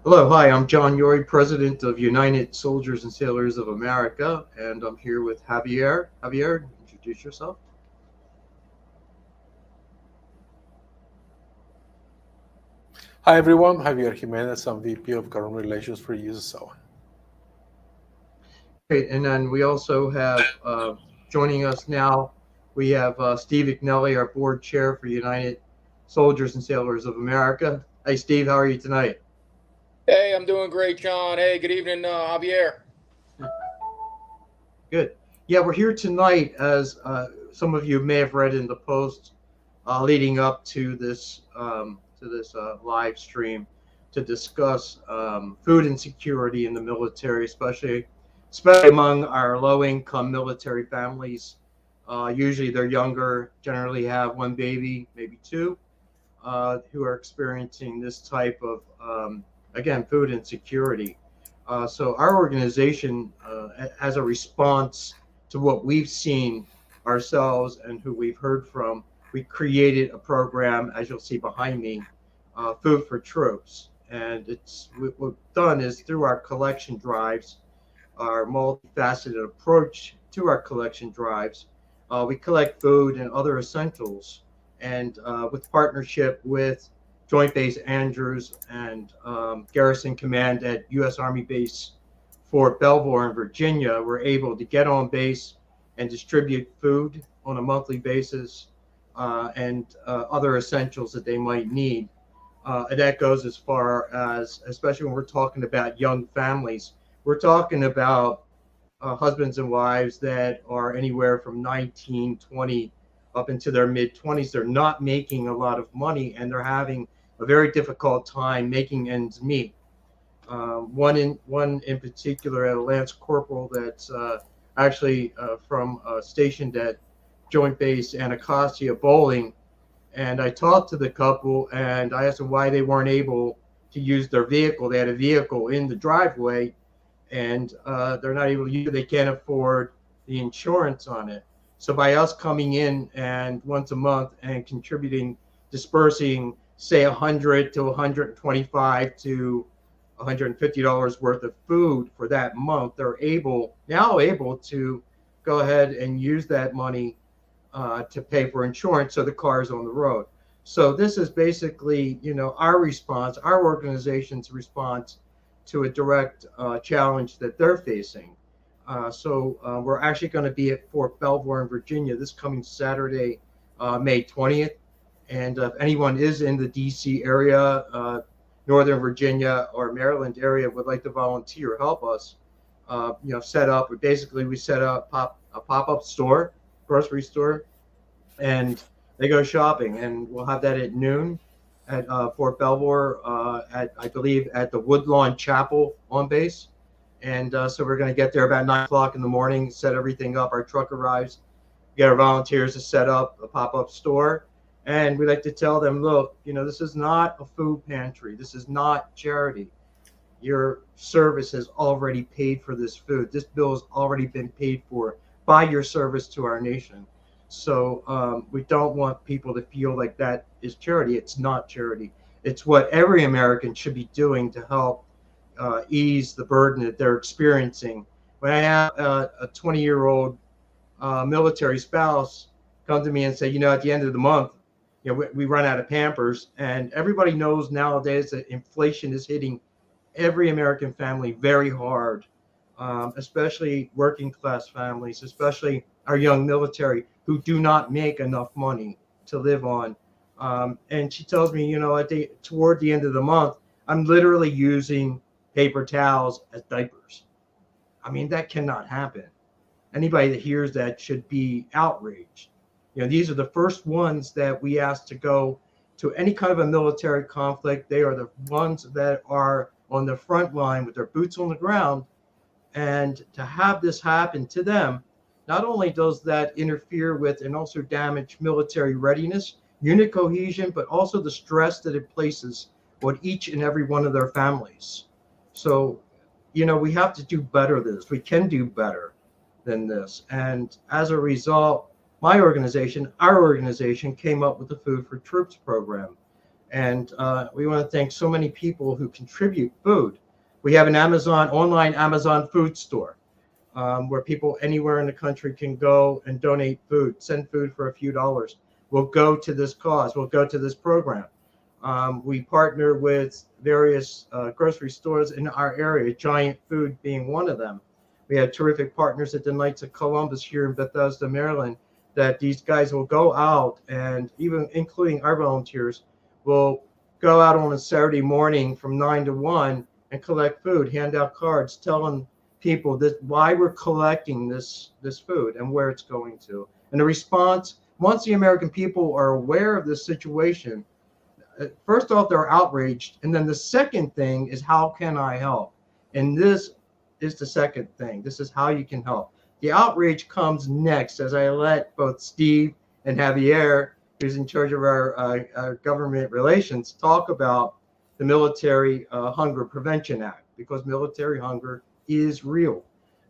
Hello, hi, I'm John Yori, President of United Soldiers and Sailors of America, and I'm here with Javier. Javier, introduce yourself. Hi everyone, Javier Jimenez. I'm VP of Government Relations for USASOA. Great, and then we also have joining us now, we have Steve McNelly, our Board Chair for United Soldiers and Sailors of America. Hey, Steve, how are you tonight? Hey, I'm doing great, John. Hey, good evening, Javier. Good. Yeah, we're here tonight, as some of you may have read in the post leading up to this live stream, to discuss food insecurity in the military, especially among our low-income military families. Usually, they're younger, generally have one baby, maybe two, who are experiencing this type of again food insecurity. So our organization, as a response to what we've seen ourselves and who we've heard from, we created a program, as you'll see behind me, Food for Troops. And what we've done is through our collection drives, our multifaceted approach to our collection drives, we collect food and other essentials. And with partnership with Joint Base Andrews and Garrison Command at U.S. Army Base Fort Belvoir in Virginia, we're able to get on base and distribute food on a monthly basis and other essentials that they might need. And that goes as far as, especially when we're talking about young families, we're talking about husbands and wives that are anywhere from 19, 20 up into their mid 20s. They're not making a lot of money and they're having a very difficult time making ends meet. One in particular, a Lance Corporal that's actually from stationed at Joint Base Anacostia Bowling, and I talked to the couple and I asked them why they weren't able to use their vehicle. They had a vehicle in the driveway, and they're not able to use it. They can't afford the insurance on it. So by us coming in and once a month and contributing, dispersing, say 100 to 125 to $150 worth of food for that month, they're able to go ahead and use that money to pay for insurance so the car is on the road. So this is basically, our response, our organization's response to a direct challenge that they're facing. So we're actually going to be at Fort Belvoir in Virginia this coming Saturday, May 20th. And if anyone is in the DC area, Northern Virginia or Maryland area would like to volunteer, help us, set up. We set up a pop-up store, grocery store, and they go shopping. And we'll have that at noon at Fort Belvoir, at I believe at the Woodlawn Chapel on base. And so we're going to get there about 9 o'clock in the morning, set everything up. Our truck arrives, get our volunteers to set up a pop-up store. And we like to tell them, look, this is not a food pantry. This is not charity. Your service has already paid for this food. This bill has already been paid for by your service to our nation. So we don't want people to feel like that is charity. It's not charity. It's what every American should be doing to help ease the burden that they're experiencing. When I have a 20-year-old military spouse come to me and say, at the end of the month, we run out of Pampers, and everybody knows nowadays that inflation is hitting every American family very hard, especially working class families, especially our young military who do not make enough money to live on. And she tells me, toward the end of the month, I'm literally using paper towels as diapers. I mean, that cannot happen. Anybody that hears that should be outraged. These are the first ones that we ask to go to any kind of a military conflict. They are the ones that are on the front line with their boots on the ground. And to have this happen to them, not only does that interfere with and also damage military readiness, unit cohesion, but also the stress that it places on each and every one of their families. So, we have to do better than this. We can do better than this. And as a result, our organization came up with the Food for Troops program. And we want to thank so many people who contribute food. We have an online Amazon food store where people anywhere in the country can go and donate food, send food for a few dollars. We'll go to this cause. We'll go to this program. We partner with various grocery stores in our area, Giant Food being one of them. We have terrific partners at the Knights of Columbus here in Bethesda, Maryland, that these guys will go out and even including our volunteers will go out on a Saturday morning from 9 to 1 and collect food, hand out cards, telling people that why we're collecting this food and where it's going to. And the response, once the American people are aware of this situation, first off, they're outraged. And then the second thing is, how can I help? And this is the second thing. This is how you can help. The outrage comes next as I let both Steve and Javier, who's in charge of our government relations, talk about the Military Hunger Prevention Act, because military hunger is real.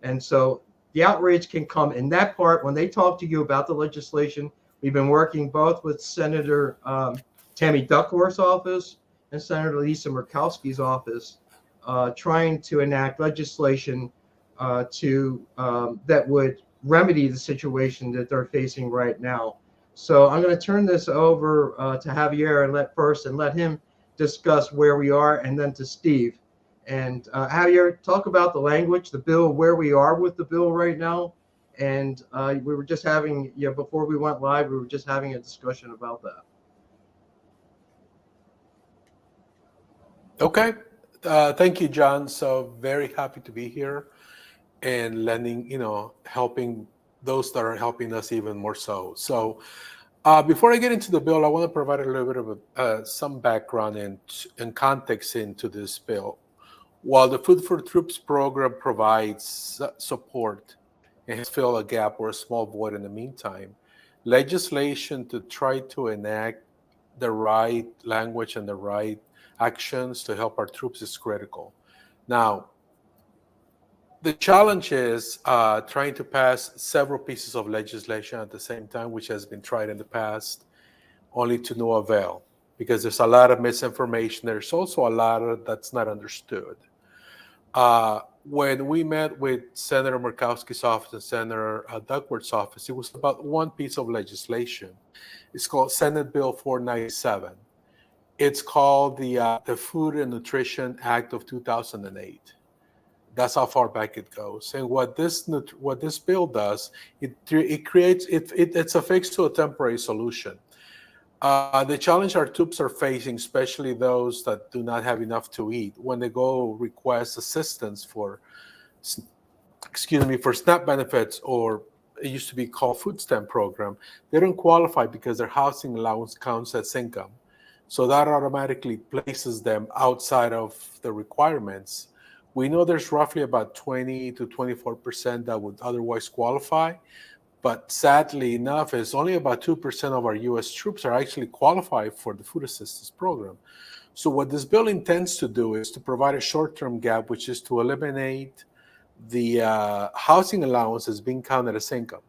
And so the outrage can come in that part when they talk to you about the legislation. We've been working both with Senator Tammy Duckworth's office and Senator Lisa Murkowski's office, trying to enact legislation that would remedy the situation that they're facing right now. So I'm going to turn this over to Javier and let him discuss where we are, and then to Steve. And Javier, talk about the language, the bill, where we are with the bill right now. And we were just having, before we went live, we were just having a discussion about that. Okay. Thank you, John. So very happy to be here and lending, helping those that are helping us even more so. So before I get into the bill, I want to provide a little bit of some background and context into this bill. While the Food for Troops program provides support and has filled a gap or a small void in the meantime, legislation to try to enact the right language and the right actions to help our troops is critical. Now, the challenge is trying to pass several pieces of legislation at the same time, which has been tried in the past, only to no avail, because there's a lot of misinformation. There's also a lot that's not understood. When we met with Senator Murkowski's office and Senator Duckworth's office, it was about one piece of legislation. It's called Senate Bill 497. It's called the Food and Nutrition Act of 2008. That's how far back it goes. And what this bill does, it's a fix to a temporary solution. The challenge our troops are facing, especially those that do not have enough to eat, when they go request assistance for SNAP benefits, or it used to be called food stamp program, they don't qualify because their housing allowance counts as income. So that automatically places them outside of the requirements. We know there's roughly about 20 to 24% that would otherwise qualify, but sadly enough, it's only about 2% of our U.S. troops are actually qualified for the food assistance program. So what this bill intends to do is to provide a short-term gap, which is to eliminate the housing allowance as being counted as income,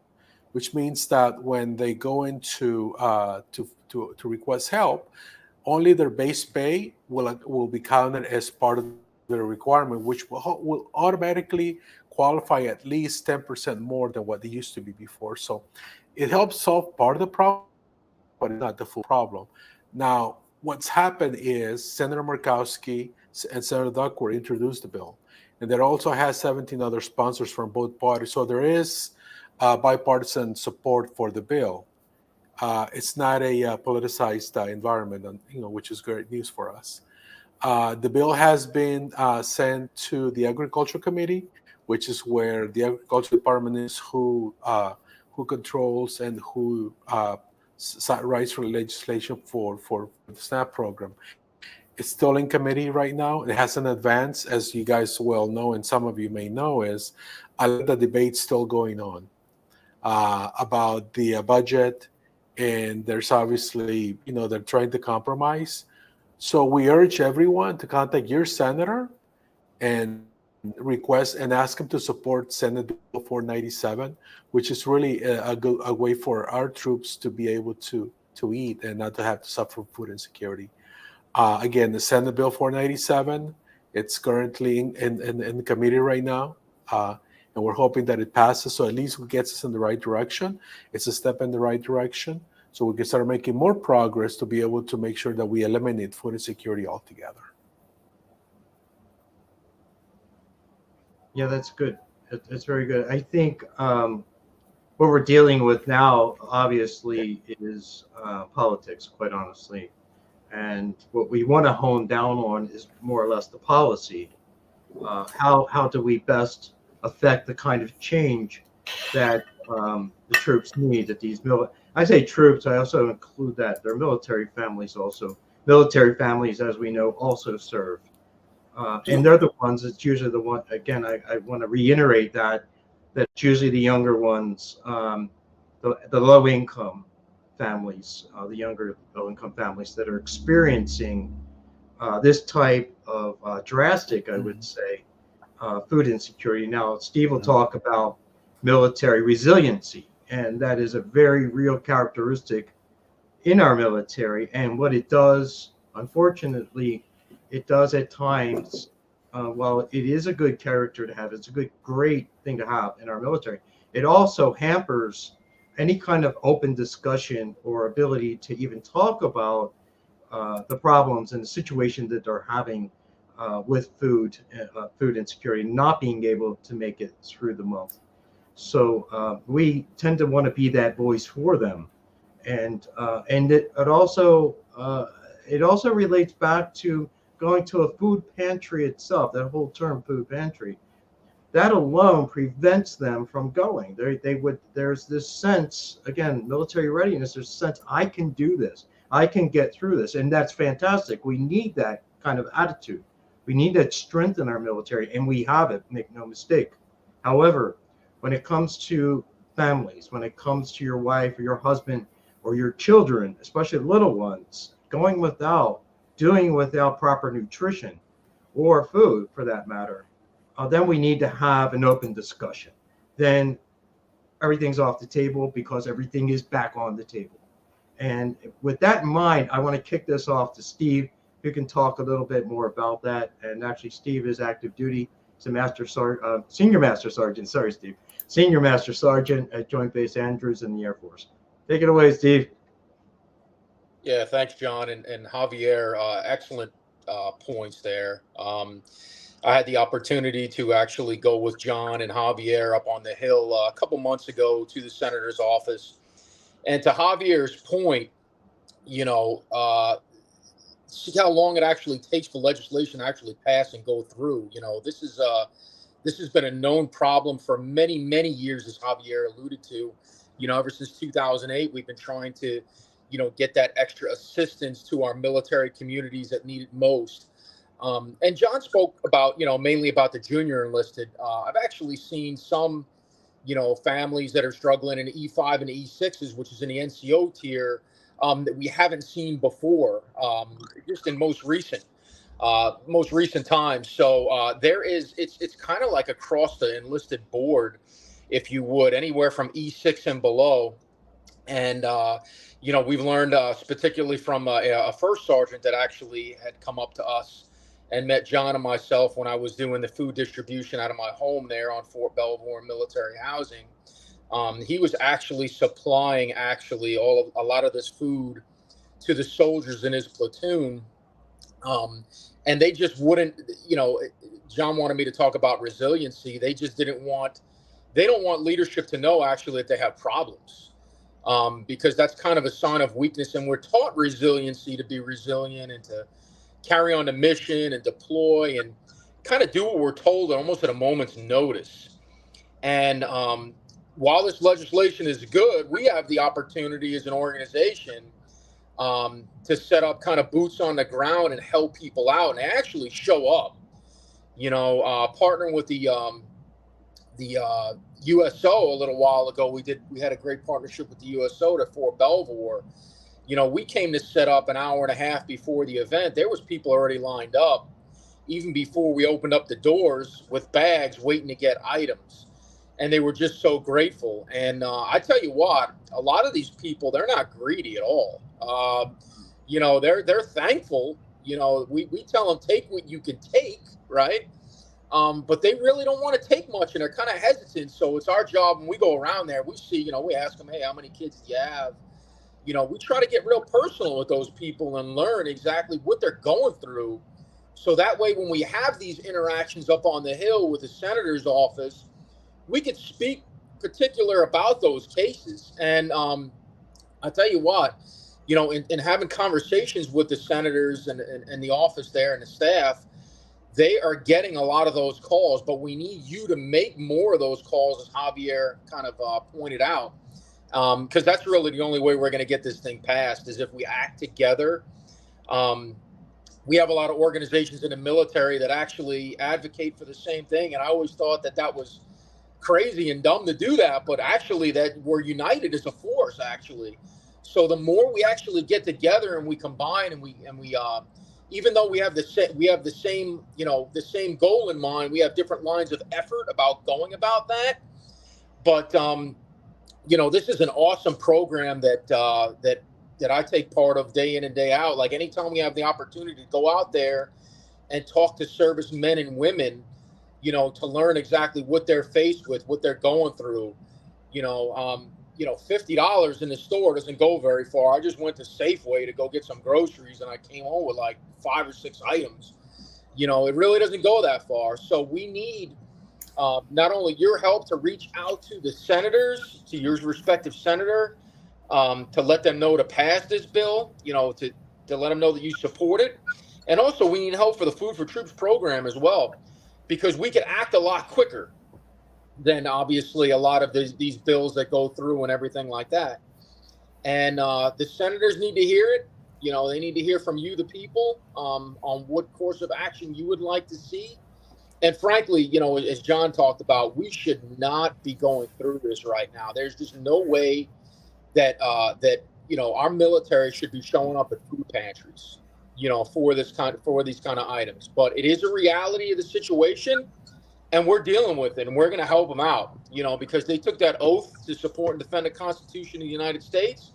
which means that when they go into to request help, only their base pay will be counted as part of the requirement, which will automatically qualify at least 10% more than what they used to be before. So it helps solve part of the problem, but it's not the full problem. Now, what's happened is Senator Murkowski and Senator Duckworth introduced the bill, and that also has 17 other sponsors from both parties. So there is bipartisan support for the bill. It's not a politicized environment, which is great news for us. The bill has been sent to the Agriculture Committee, which is where the Agriculture Department is, who controls and who writes for legislation for the SNAP program. It's still in committee right now. It hasn't advanced, as you guys well know, and some of you may know, is a lot of the debate's still going on about the budget, and there's obviously, they're trying to compromise. So we urge everyone to contact your senator and request and ask him to support Senate Bill 497, which is really a way for our troops to be able to eat and not to have to suffer food insecurity. Again, the Senate Bill 497, it's currently in the committee right now. And we're hoping that it passes, so at least it gets us in the right direction. It's a step in the right direction, so we can start making more progress to be able to make sure that we eliminate food insecurity altogether. Yeah, that's good. It's very good. I think what we're dealing with now, obviously, is politics, quite honestly. And what we want to hone down on is more or less the policy. How do we best affect the kind of change that the troops need? That these I say troops, I also include that their military families also. Military families, as we know, also serve. And they're the ones, it's usually the one, again, I want to reiterate that it's usually the younger ones, the low income families, the younger low income families that are experiencing this type of drastic, I would say, food insecurity. Now, Steve will talk about military resiliency, and that is a very real characteristic in our military. And what it does, unfortunately, it does at times, while it is a good character to have, it's a great thing to have in our military, it also hampers any kind of open discussion or ability to even talk about the problems and the situation that they're having with food insecurity, not being able to make it through the month. So we tend to want to be that voice for them, and it also relates back to going to a food pantry itself. That whole term, food pantry, that alone prevents them from going. There's this sense, again, military readiness. There's a sense, I can do this. I can get through this, and that's fantastic. We need that kind of attitude. We need that strength in our military, and we have it, make no mistake. However, when it comes to families, when it comes to your wife or your husband or your children, especially little ones, doing without proper nutrition or food for that matter, then we need to have an open discussion. Then everything's off the table because everything is back on the table. And with that in mind, I want to kick this off to Steve, who can talk a little bit more about that. And actually, Steve is active duty. He's a senior master sergeant. Sorry, Steve. Senior master sergeant at Joint Base Andrews in the Air Force. Take it away, Steve. Yeah, thanks, John and Javier. Excellent points there. I had the opportunity to actually go with John and Javier up on the Hill a couple months ago to the senator's office. And to Javier's point, see how long it actually takes for legislation to actually pass and go through. This has been a known problem for many, many years, as Javier alluded to. Ever since 2008, we've been trying to, get that extra assistance to our military communities that need it most. And John spoke about, mainly about the junior enlisted. I've actually seen some, families that are struggling in E5 and E6s, which is in the NCO tier, that we haven't seen before, just in most recent times. So it's kind of like across the enlisted board, if you would, anywhere from E6 and below. And, we've learned, particularly from a first sergeant that actually had come up to us and met John and myself when I was doing the food distribution out of my home there on Fort Belvoir military housing. He was actually supplying a lot of this food to the soldiers in his platoon. And they just wouldn't, John wanted me to talk about resiliency. They just they don't want leadership to know actually that they have problems. Because that's kind of a sign of weakness. And we're taught resiliency to be resilient and to carry on the mission and deploy and kind of do what we're told almost at a moment's notice. And while this legislation is good, we have the opportunity as an organization to set up kind of boots on the ground and help people out and actually show up. Partnering with the USASOA a little while ago, we had a great partnership with the USASOA at Fort Belvoir. We came to set up an hour and a half before the event. There was people already lined up, even before we opened up the doors with bags waiting to get items. And they were just so grateful. And I tell you what, a lot of these people, they're not greedy at all. They're thankful, You know, we tell them take what you can take, right? But they really don't want to take much, and they're kind of hesitant. So it's our job when we go around there, we see, you know, we ask them, hey, how many kids do you have? You know, we try to get real personal with those people and learn exactly what they're going through. So that way, when we have these interactions up on the Hill with the senator's office, we could speak particular about those cases. And I tell you what, you know, in having conversations with the senators and the office there and the staff, they are getting a lot of those calls, but we need you to make more of those calls, as Javier kind of pointed out, because that's really the only way we're going to get this thing passed is if we act together. We have a lot of organizations in the military that actually advocate for the same thing, and I always thought that that was crazy and dumb to do that, but actually that we're united as a force, actually. So the more we actually get together and we combine and we even though we have the same, you know, the same goal in mind, we have different lines of effort about going about that. But you know, this is an awesome program that I take part of day in and day out. Like anytime we have the opportunity to go out there and talk to service men and women, you know, to learn exactly what they're faced with, what they're going through, you know, $50 in the store doesn't go very far. I just went to Safeway to go get some groceries and I came home with like 5 or 6 items. You know, it really doesn't go that far. So we need not only your help to reach out to the senators, to your respective senator, to let them know to pass this bill, you know, to let them know that you support it. And also we need help for the Food for Troops program as well, because we can act a lot quicker than obviously a lot of these bills that go through and everything like that. And the senators need to hear it. You know, they need to hear from you, the people, on what course of action you would like to see. And frankly, you know, as John talked about, we should not be going through this right now. There's just no way that you know, our military should be showing up at food pantries, you know, for these kind of items. But it is a reality of the situation. And we're dealing with it, and we're going to help them out, you know, because they took that oath to support and defend the Constitution of the United States.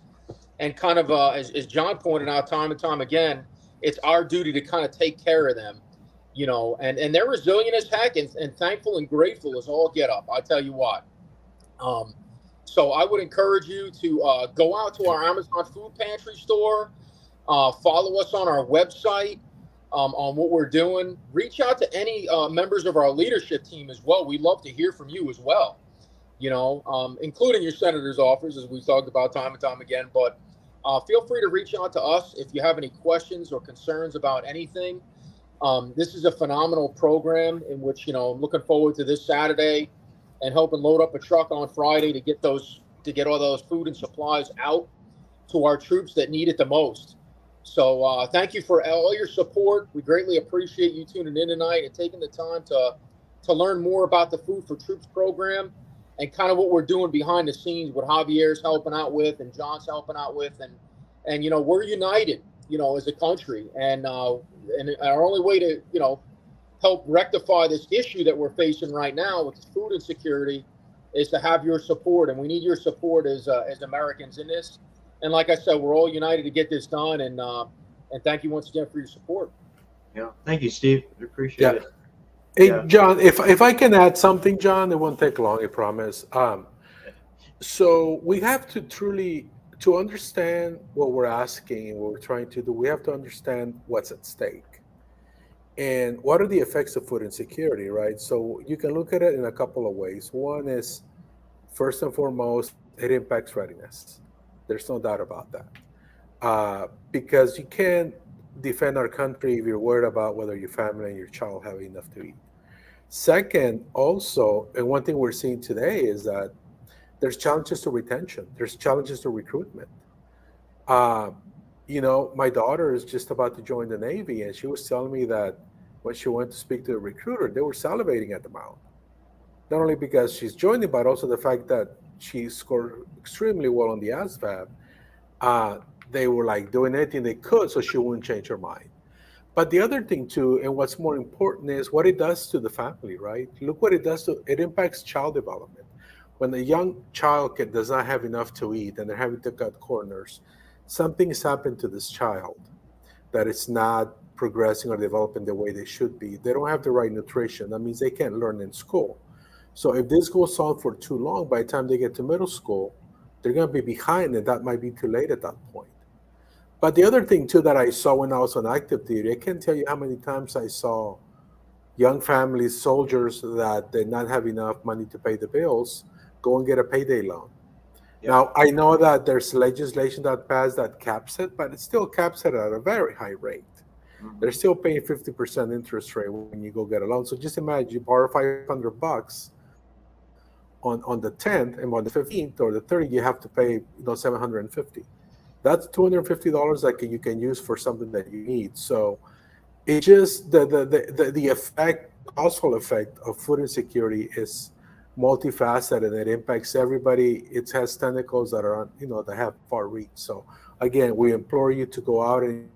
And kind of, as John pointed out time and time again, it's our duty to kind of take care of them, you know, and they're resilient as heck and thankful and grateful as all get up. I tell you what. So I would encourage you to go out to our Amazon food pantry store, follow us on our website. On what we're doing, reach out to any members of our leadership team as well. We'd love to hear from you as well, you know, including your senator's office, as we talked about time and time again. But feel free to reach out to us if you have any questions or concerns about anything. This is a phenomenal program in which, you know, I'm looking forward to this Saturday and helping load up a truck on Friday to get all those food and supplies out to our troops that need it the most. So thank you for all your support. We greatly appreciate you tuning in tonight and taking the time to learn more about the Food for Troops program and kind of what we're doing behind the scenes, what Javier's helping out with and John's helping out with. And you know, we're united, you know, as a country. And our only way to, you know, help rectify this issue that we're facing right now with food insecurity is to have your support. And we need your support as Americans in this. And like I said, we're all united to get this done. And thank you once again for your support. Yeah, thank you, Steve. I appreciate it. Hey, Yeah. John, if I can add something, John, it won't take long, I promise. So we have to to understand what we're asking and what we're trying to do, we have to understand what's at stake. And what are the effects of food insecurity, right? So you can look at it in a couple of ways. One is, first and foremost, it impacts readiness. There's no doubt about that. Because you can't defend our country if you're worried about whether your family and your child have enough to eat. Second, also, and one thing we're seeing today is that there's challenges to retention. There's challenges to recruitment. You know, my daughter is just about to join the Navy, and she was telling me that when she went to speak to the recruiter, they were salivating at the mouth. Not only because she's joining, but also the fact that she scored extremely well on the ASVAB. They were like doing anything they could so she wouldn't change her mind. But the other thing too, and what's more important, is what it does to the family, right? Look what it does it impacts child development. When a young child does not have enough to eat and they're having to cut corners, something has happened to this child that is not progressing or developing the way they should be. They don't have the right nutrition. That means they can't learn in school. So if this goes on for too long, by the time they get to middle school, they're going to be behind, and that might be too late at that point. But the other thing too that I saw when I was on active duty, I can't tell you how many times I saw young families, soldiers that did not have enough money to pay the bills, go and get a payday loan. Yeah. Now, I know that there's legislation that passed that caps it, but it still caps it at a very high rate. They're still paying 50% interest rate when you go get a loan. So just imagine you borrow $500 on the 10th, and on the 15th or the 30th, you have to pay $750. That's $250 that you can use for something that you need. So it just the effect, causal effect of food insecurity is multifaceted, and it impacts everybody. It has tentacles that are that have far reach. So again, we implore you to go out and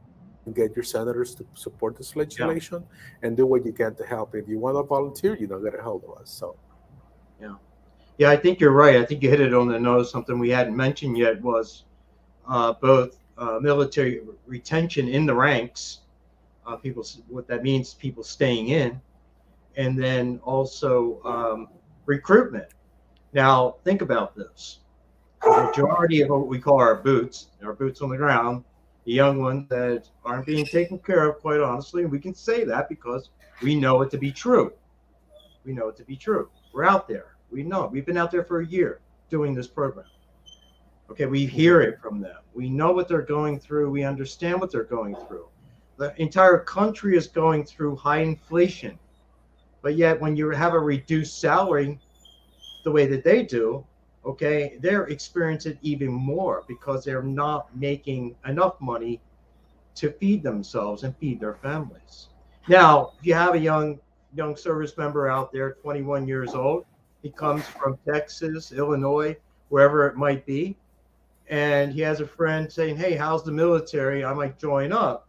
get your senators to support this legislation and do what you can to help. If you want to volunteer, get a hold of us. So yeah, I think you're right. I think you hit it on the nose. Something we hadn't mentioned yet was both military retention in the ranks, people, what that means, people staying in, and then also recruitment. Now, think about this. The majority of what we call our boots on the ground, the young ones that aren't being taken care of, quite honestly, we can say that because we know it to be true. We know it to be true. We're out there. We know it. We've been out there for a year doing this program. Okay, we hear it from them. We know what they're going through. We understand what they're going through. The entire country is going through high inflation. But yet when you have a reduced salary the way that they do, okay, they're experiencing it even more because they're not making enough money to feed themselves and feed their families. Now, if you have a young service member out there, 21 years old, he comes from Texas, Illinois, wherever it might be, and he has a friend saying, hey, how's the military? I might join up.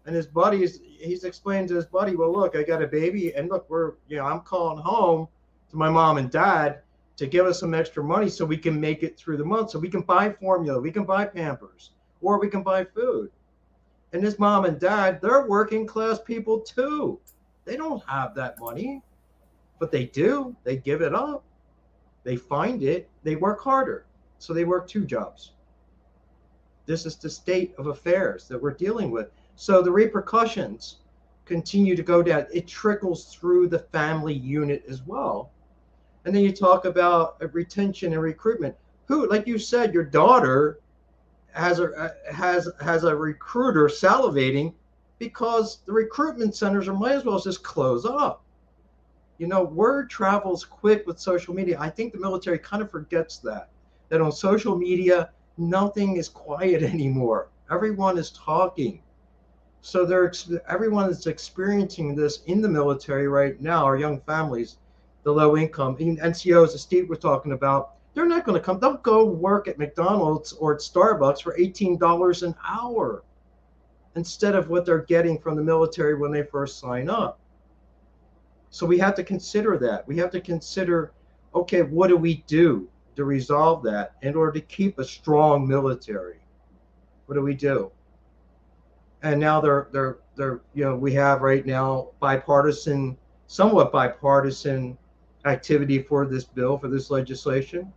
And his buddies, he's explaining to his buddy, well, look, I got a baby, and look, I'm calling home to my mom and dad to give us some extra money so we can make it through the month, so we can buy formula, we can buy Pampers, or we can buy food. And his mom and dad, they're working class people too. They don't have that money, but they do. They give it up. They find it. They work harder. So they work 2 jobs. This is the state of affairs that we're dealing with. So the repercussions continue to go down. It trickles through the family unit as well. And then you talk about retention and recruitment. Who, like you said, your daughter has a recruiter salivating because the recruitment centers might as well just close up. Word travels quick with social media. I think the military kind of forgets that on social media, nothing is quiet anymore. Everyone is talking. So everyone is experiencing this in the military right now, our young families, the low income, NCOs, as Steve was talking about, they're not going to come. They'll go work at McDonald's or at Starbucks for $18 an hour instead of what they're getting from the military when they first sign up. So we have to consider that. We have to consider, okay, what do we do to resolve that in order to keep a strong military? What do we do? And now we have right now somewhat bipartisan activity for this bill, for this legislation.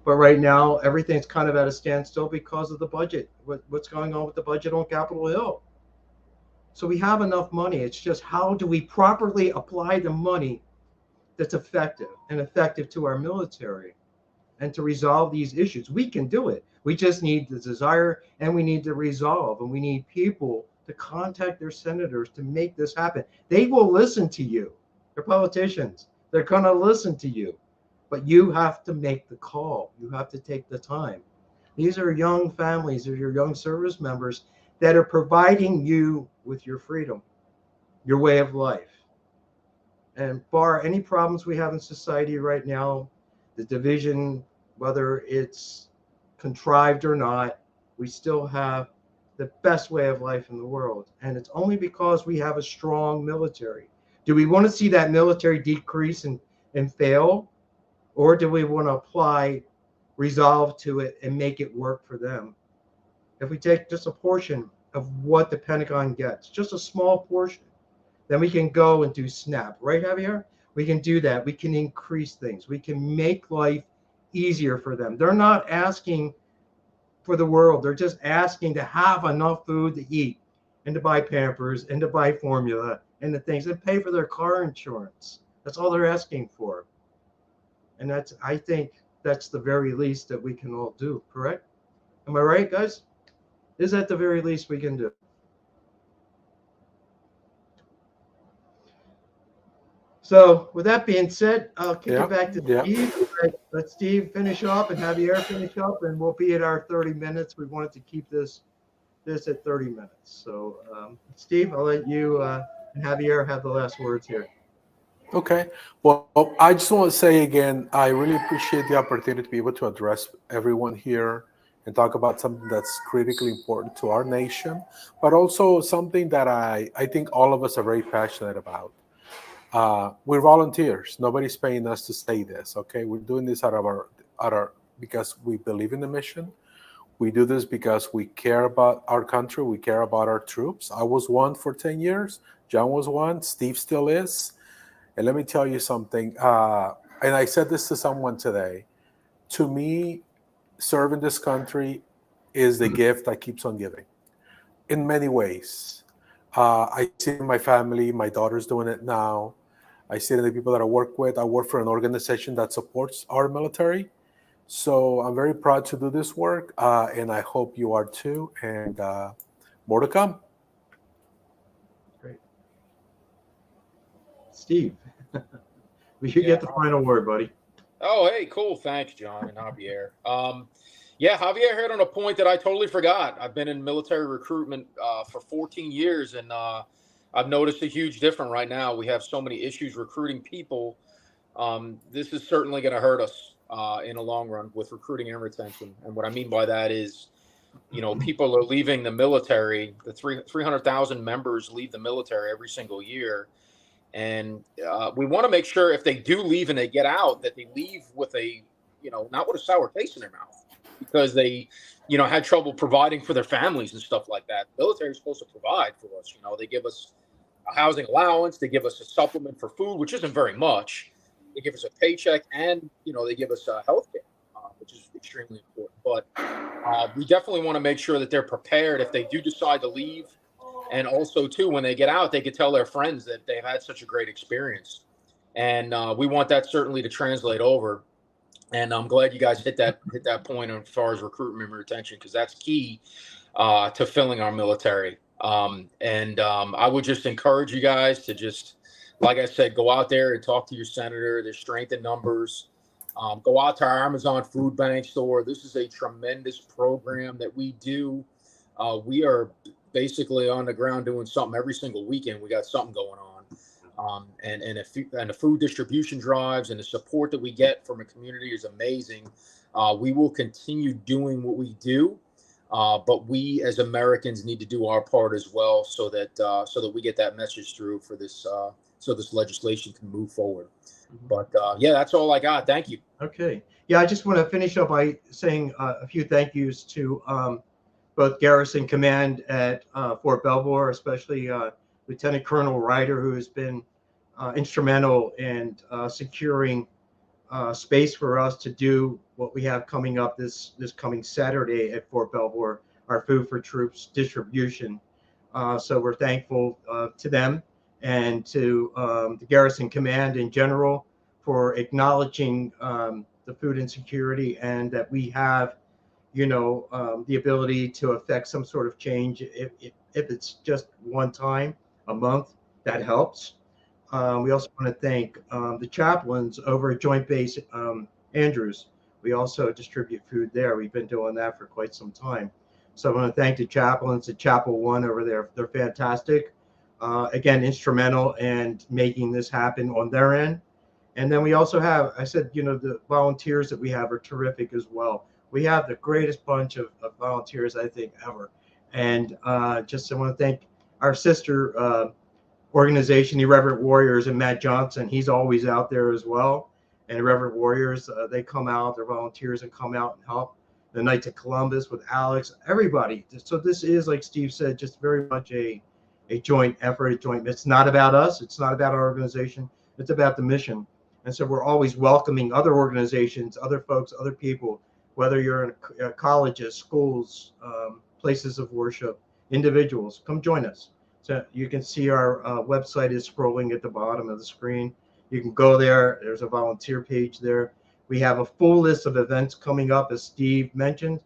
But right now, everything's kind of at a standstill because of the budget. What's going on with the budget on Capitol Hill? So we have enough money. It's just how do we properly apply the money that's effective to our military and to resolve these issues? We can do it. We just need the desire, and we need to resolve, and we need people to contact their senators to make this happen. They will listen to you. They're politicians. They're going to listen to you. But you have to make the call. You have to take the time. These are young families, they're your young service members that are providing you with your freedom, your way of life. And bar any problems we have in society right now, the division, whether it's contrived or not, we still have the best way of life in the world. And it's only because we have a strong military. Do we want to see that military decrease and fail? Or do we want to apply resolve to it and make it work for them? If we take just a portion of what the Pentagon gets, just a small portion. Then we can go and do SNAP, right, Javier? We can do that. We can increase things. We can make life easier for them. They're not asking for the world. They're just asking to have enough food to eat and to buy Pampers and to buy formula and the things and pay for their car insurance. That's all they're asking for. And that's, I think that's the very least that we can all do, correct? Am I right, guys? Is that the very least we can do? So with that being said, I'll kick it back to Steve. Let Steve finish up and Javier finish up, and we'll be at our 30 minutes. We wanted to keep this at 30 minutes. So Steve, I'll let you and Javier have the last words here. Okay. Well, I just want to say again, I really appreciate the opportunity to be able to address everyone here and talk about something that's critically important to our nation, but also something that I think all of us are very passionate about. We're volunteers. Nobody's paying us to say this. Okay, we're doing this out of our because we believe in the mission. We do this because we care about our country. We care about our troops. I was one for 10 years. John was one. Steve still is. And let me tell you something. And I said this to someone today. To me, serving this country is the gift that keeps on giving. In many ways, I see it in my family. My daughter's doing it now. I see it in the people that I work with. I work for an organization that supports our military. So I'm very proud to do this work, and I hope you are too. And more to come. Great. Steve, you get the final word, buddy. Oh, hey, cool. Thanks, John and Javier. Yeah, Javier hit on a point that I totally forgot. I've been in military recruitment for 14 years, and I've noticed a huge difference right now. We have so many issues recruiting people. This is certainly going to hurt us in the long run with recruiting and retention. And what I mean by that is, people are leaving the military. The 300,000 members leave the military every single year. And we want to make sure if they do leave and they get out, that they leave with not with a sour taste in their mouth, because they, had trouble providing for their families and stuff like that. The military is supposed to provide for us. They give us a housing allowance. They give us a supplement for food, which isn't very much. They give us a paycheck, and, they give us health care, which is extremely important. But we definitely want to make sure that they're prepared if they do decide to leave. And also, too, when they get out, they could tell their friends that they've had such a great experience. And we want that certainly to translate over. And I'm glad you guys hit that point as far as recruitment and retention, because that's key to filling our military. I would just encourage you guys to just, like I said, go out there and talk to your senator. There's strength in numbers. Go out to our Amazon food bank store. This is a tremendous program that we do. We are basically on the ground doing something every single weekend. We got something going on. And the food distribution drives and the support that we get from a community is amazing. We will continue doing what we do, but we as Americans need to do our part as well, so that we get that message through for this, so this legislation can move forward. But yeah, that's all I got. Thank you. Okay. Yeah, I just want to finish up by saying a few thank yous to both Garrison Command at Fort Belvoir, especially Lieutenant Colonel Ryder, who has been instrumental in securing space for us to do what we have coming up this coming Saturday at Fort Belvoir, our Food for Troops distribution. So we're thankful to them and to the Garrison Command in general for acknowledging the food insecurity, and that we have the ability to affect some sort of change. If it's just one time a month, that helps. We also want to thank the chaplains over at Joint Base Andrews. We also distribute food there. We've been doing that for quite some time. So I want to thank the chaplains at Chapel One over there. They're fantastic. Again, instrumental in making this happen on their end. And then we also have, I said, the volunteers that we have are terrific as well. We have the greatest bunch of volunteers, I think, ever. And just I want to thank our sister organization, the Irreverent Warriors, and Matt Johnson. He's always out there as well. And Irreverent Warriors, they come out, they're volunteers and come out and help. the Knights of Columbus with Alex, everybody. So this is, like Steve said, just very much a joint effort, a joint. It's not about us. It's not about our organization. It's about the mission. And so we're always welcoming other organizations, other folks, other people, whether you're in colleges, schools, places of worship, individuals, come join us. So you can see our website is scrolling at the bottom of the screen. You can go there. There's a volunteer page there. We have a full list of events coming up, as Steve mentioned.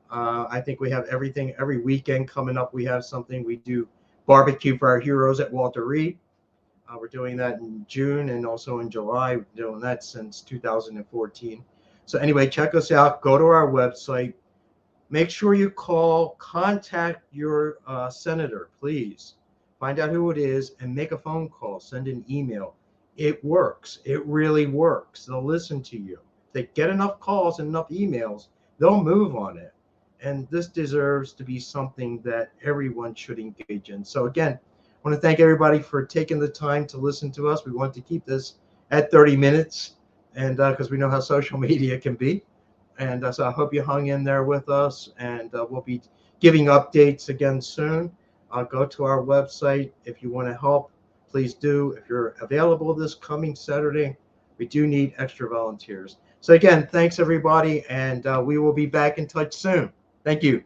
I think we have everything every weekend coming up. We have something. We do barbecue for our heroes at Walter Reed. We're doing that in June and also in July. We've been doing that since 2014. So anyway, check us out. Go to our website. Make sure you contact your senator, please. Find out who it is and make a phone call. Send an email. It works. It really works. They'll listen to you. If they get enough calls and enough emails, they'll move on it. And this deserves to be something that everyone should engage in. So again, I want to thank everybody for taking the time to listen to us. We want to keep this at 30 minutes, and because we know how social media can be. And so I hope you hung in there with us, and we'll be giving updates again soon. Go to our website. If you want to help, please do. If you're available this coming Saturday, we do need extra volunteers. So again, thanks everybody, and we will be back in touch soon. Thank you.